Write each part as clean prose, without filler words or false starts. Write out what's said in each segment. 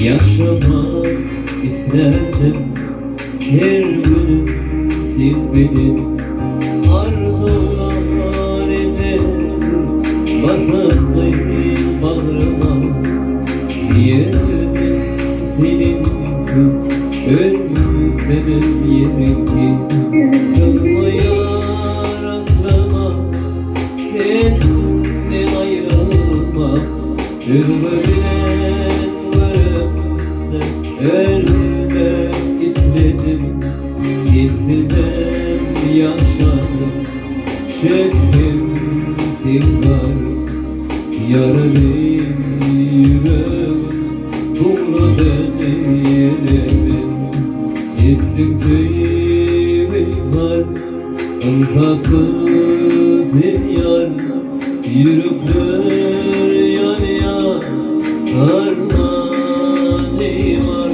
Yaşamak isterdim her günüm sen benim. Arzular eder basarlayım bağrıma. Yerdim senin gün ölsemem yerimki. Sığmıyor aklıma senden ayrılmak. Ölümden varımda ölmek istedim. Sensizem yaşadım, çektim sigara. Yaralıyım yüreğim, buğuladım yerime. Ettin sevim var, ansafsız yar. Yürekler yanıyor, armağanım var.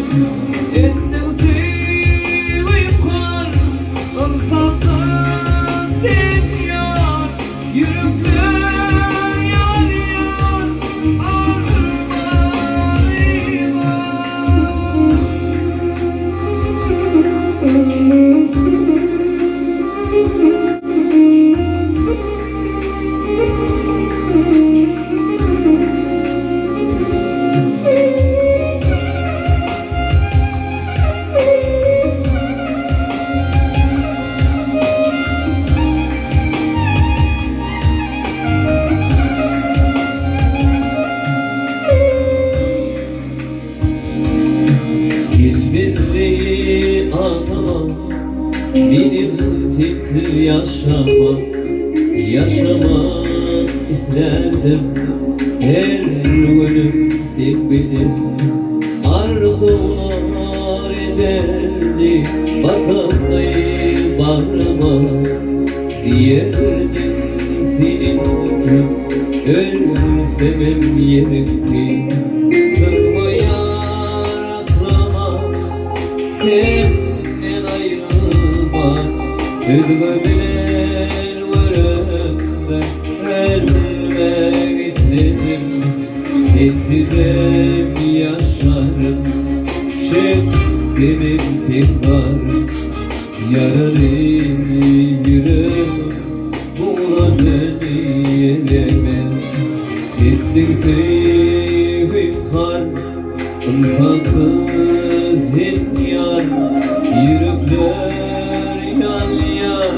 Ettin sevim var, ansafsız yar. Yürekler yanıyor, armağanım Bilmedi ağlamam, benim sensiz yaşamam. Yaşamak isterdim her günüm sen benim. Arzular ederdi basarlayım bağrıma. Yerdim senin gün ölsemem yerimki. Senden ayrılmak, üzgünüm varımda ölmek istedim. Sensizem yaşarım, çektim sigara. Yaralıyım yüreğim, buğuladım yerime. Ettin sevim var, ansafsız yar. Yürekler yanıyor,